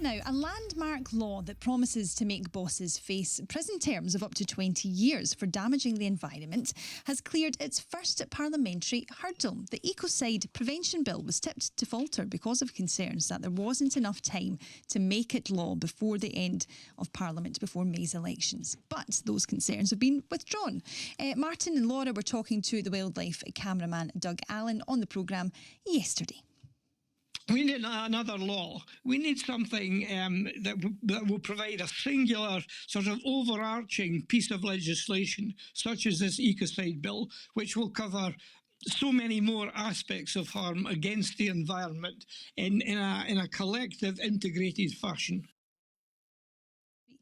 Now, a landmark law that promises to make bosses face prison terms of up to 20 years for damaging the environment has cleared its first parliamentary hurdle. The Ecocide Prevention Bill was tipped to falter because of concerns that there wasn't enough time to make it law before the end of Parliament, before May's elections. But those concerns have been withdrawn. Martin and Laura were talking to the wildlife cameraman Doug Allen on the programme yesterday. We need another law. We need something that will provide a singular sort of overarching piece of legislation, such as this Ecocide Bill, which will cover so many more aspects of harm against the environment in a collective, integrated fashion.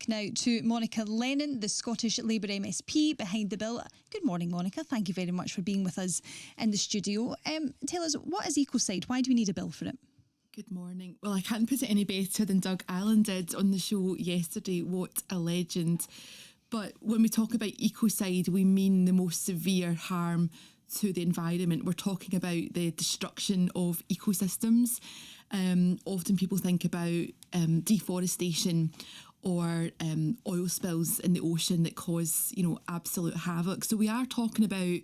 Now to Monica Lennon, the Scottish Labour MSP behind the bill. Good morning, Monica. Thank you very much for being with us in the studio. Tell us, what is Ecocide? Why do we need a bill for it? Good morning. Well, I can't put it any better than Doug Allen did on the show yesterday. What a legend. But when we talk about ecocide, we mean the most severe harm to the environment. We're talking about the destruction of ecosystems. Often people think about deforestation or oil spills in the ocean that cause, absolute havoc. So we are talking about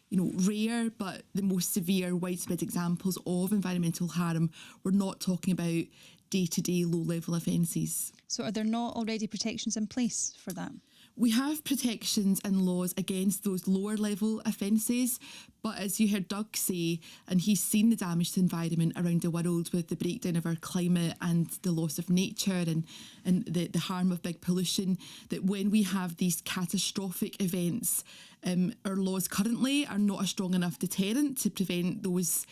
rare but the most severe widespread examples of environmental harm. We're not talking about day-to-day low-level offences. So are there not already protections in place for that? We have protections and laws against those lower level offences, but as you heard Doug say, and he's seen the damage to the environment around the world with the breakdown of our climate and the loss of nature and the harm of big pollution, that when we have these catastrophic events, our laws currently are not a strong enough deterrent to prevent those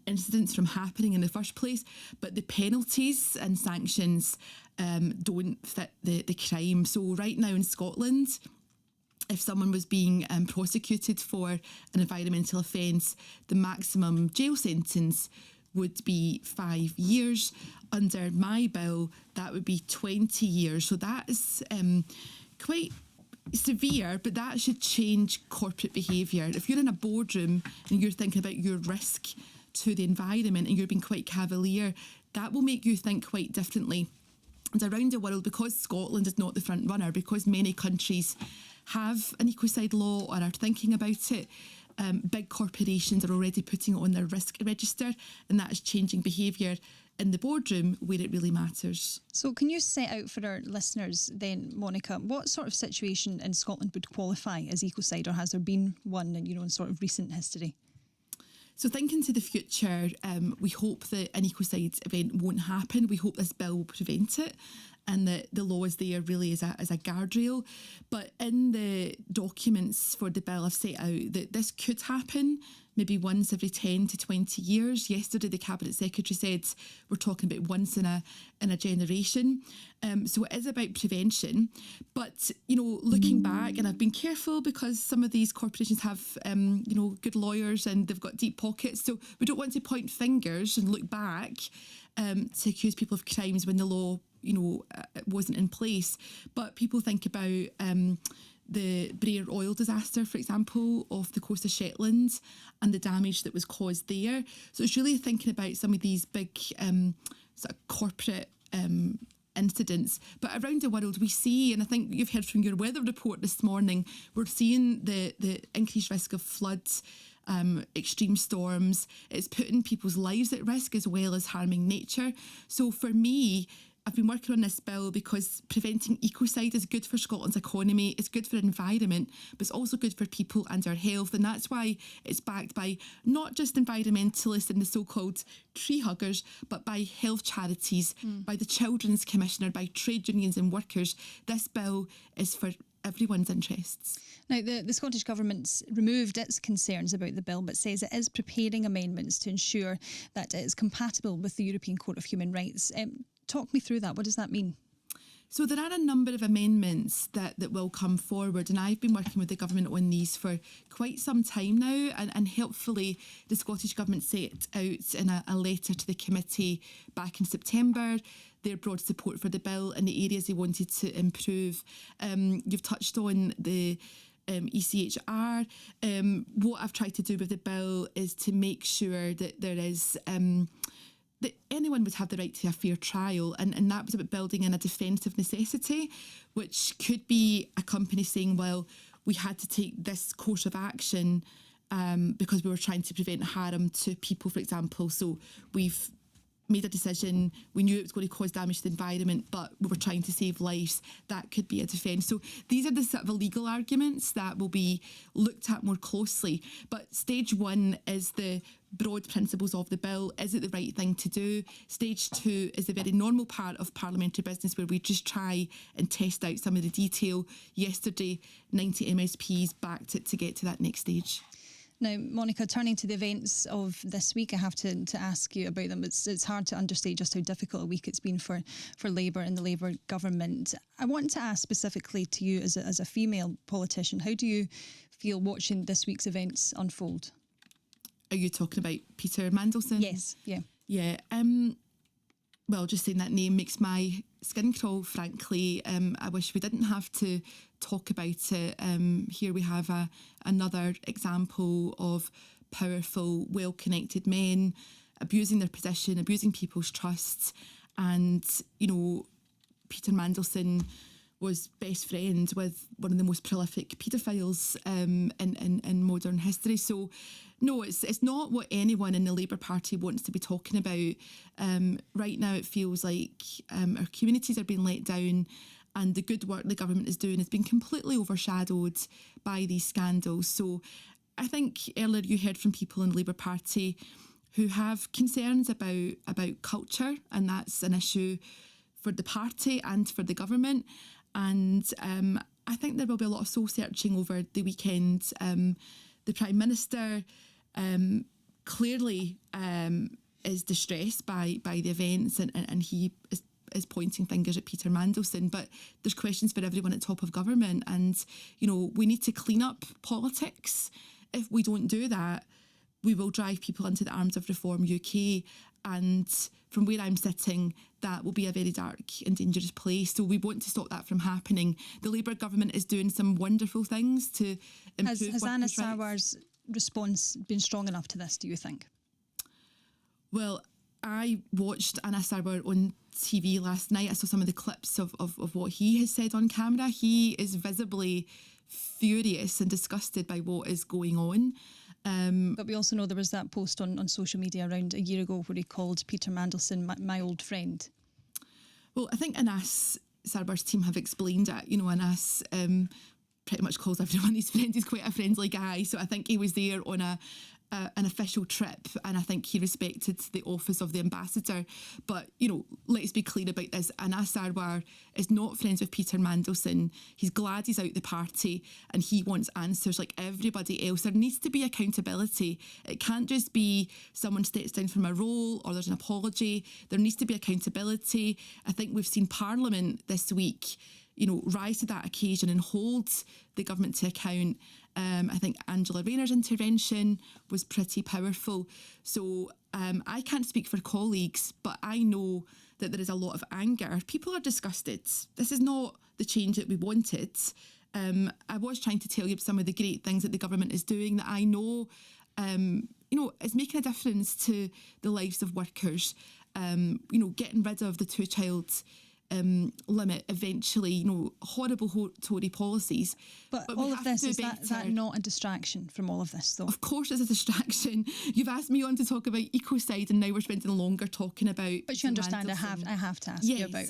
incidents from happening in the first place, but the penalties and sanctions don't fit the crime. So right now in Scotland, if someone was being prosecuted for an environmental offence, the maximum jail sentence would be 5 years. Under my bill, that would be 20 years. So that is quite severe, but that should change corporate behaviour. If you're in a boardroom and you're thinking about your risk to the environment and you're being quite cavalier, that will make you think quite differently. And around the world, because Scotland is not the front runner, because many countries have an ecocide law or are thinking about it, big corporations are already putting it on their risk register, and that is changing behaviour in the boardroom where it really matters. So can you set out for our listeners then, Monica, what sort of situation in Scotland would qualify as ecocide, or has there been one in sort of recent history? So thinking to the future, we hope that an ecocide event won't happen. We hope this bill will prevent it and that the law is there really as a guardrail. But in the documents for the bill, I've set out that this could happen maybe once every 10 to 20 years. Yesterday, the Cabinet Secretary said we're talking about once in a generation. So it is about prevention. But, looking back, and I've been careful because some of these corporations have, good lawyers and they've got deep pockets. So we don't want to point fingers and look back to accuse people of crimes when the law, wasn't in place. But people think about the Brer oil disaster, for example, off the coast of Shetland and the damage that was caused there. So it's really thinking about some of these big sort of corporate incidents. But around the world we see, and I think you've heard from your weather report this morning, we're seeing the increased risk of floods, extreme storms. It's putting people's lives at risk as well as harming nature. So for me, I've been working on this bill because preventing ecocide is good for Scotland's economy, it's good for the environment, but it's also good for people and our health. And that's why it's backed by not just environmentalists and the so-called tree huggers, but by health charities, by the Children's Commissioner, by trade unions and workers. This bill is for everyone's interests. Now, the Scottish Government's removed its concerns about the bill, but says it is preparing amendments to ensure that it is compatible with the European Court of Human Rights. Talk me through that. What does that mean? So there are a number of amendments that will come forward, and I've been working with the government on these for quite some time now, and helpfully the Scottish Government set out in a letter to the committee back in September their broad support for the bill and the areas they wanted to improve. You've touched on the ECHR. What I've tried to do with the bill is to make sure that there is that anyone would have the right to a fair trial, and that was about building in a defence of necessity, which could be a company saying, well, we had to take this course of action because we were trying to prevent harm to people, for example. So we've made a decision, we knew it was going to cause damage to the environment, but we were trying to save lives. That could be a defence. So these are the sort of legal arguments that will be looked at more closely. But stage one is the broad principles of the bill. Is it the right thing to do? Stage two is the very normal part of parliamentary business where we just try and test out some of the detail. Yesterday, 90 MSPs backed it to get to that next stage. Now, Monica, turning to the events of this week, I have to ask you about them. It's hard to understate just how difficult a week it's been for Labour and the Labour government. I want to ask specifically to you as a female politician, how do you feel watching this week's events unfold? Are you talking about Peter Mandelson? Yes, yeah. Yeah. Well, just saying that name makes my skin crawl, frankly. I wish we didn't have to talk about it. Here we have another example of powerful, well-connected men abusing their position, abusing people's trust. And, you know, Peter Mandelson was best friend with one of the most prolific paedophiles in modern history. So, no, it's not what anyone in the Labour Party wants to be talking about. Right now it feels like our communities are being let down, and the good work the government is doing has been completely overshadowed by these scandals. So I think earlier you heard from people in the Labour Party who have concerns about culture, and that's an issue for the party and for the government. And I think there will be a lot of soul searching over the weekend. The Prime Minister clearly is distressed by the events, and he is pointing fingers at Peter Mandelson. But there's questions for everyone at top of government, and you know, we need to clean up politics. If we don't do that, we will drive people into the arms of Reform UK, and from where I'm sitting, that will be a very dark and dangerous place. So we want to stop that from happening. The Labour government is doing some wonderful things to improve Has Anna workers' rights. Sarwar's response been strong enough to this, do you think? Well, I watched Anna Sarwar on TV last night. I saw some of the clips of what he has said on camera. He is visibly furious and disgusted by what is going on. But we also know there was that post on social media around a year ago where he called Peter Mandelson my old friend. Well, I think Anas Sarwar's team have explained it. You know, Anas pretty much calls everyone his friend. He's quite a friendly guy. So I think he was there on an official trip, and I think he respected the office of the ambassador. But, you know, let's be clear about this. Anas Sarwar is not friends with Peter Mandelson. He's glad he's out the party, and he wants answers like everybody else. There needs to be accountability. It can't just be someone steps down from a role or there's an apology. There needs to be accountability. I think we've seen Parliament this week, you know, rise to that occasion and hold the government to account. I think Angela Rayner's intervention was pretty powerful. So I can't speak for colleagues, but I know that there is a lot of anger. People are disgusted. This is not the change that we wanted. I was trying to tell you some of the great things that the government is doing that I know, you know, is making a difference to the lives of workers. You know, getting rid of the two-child limit eventually, you know, horrible Tory policies. But all of this, is that not a distraction from all of this, though? Of course it's a distraction. You've asked me on to talk about ecocide, and now we're spending longer talking about... But you understand, I have to ask you about...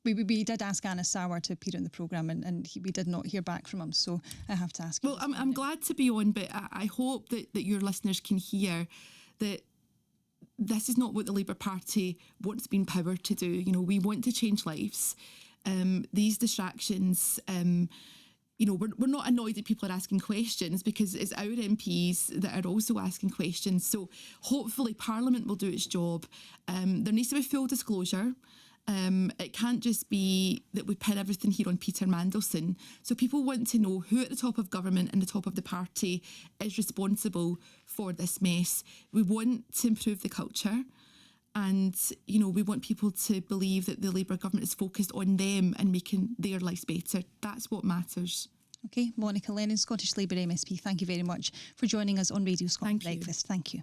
We did ask Anna Sarwar to appear in the programme, and we did not hear back from him, so I have to ask you. Well, I'm glad to be on, but I hope that your listeners can hear that this is not what the Labour Party wants to be in power to do. You know, we want to change lives. These distractions, you know, we're not annoyed that people are asking questions, because it's our MPs that are also asking questions. So hopefully Parliament will do its job. There needs to be full disclosure. It can't just be that we pin everything here on Peter Mandelson. So people want to know who at the top of government and the top of the party is responsible for this mess. We want to improve the culture, and, you know, we want people to believe that the Labour government is focused on them and making their lives better. That's what matters. Okay, Monica Lennon, Scottish Labour MSP, thank you very much for joining us on Radio Scotland Breakfast. Thank you.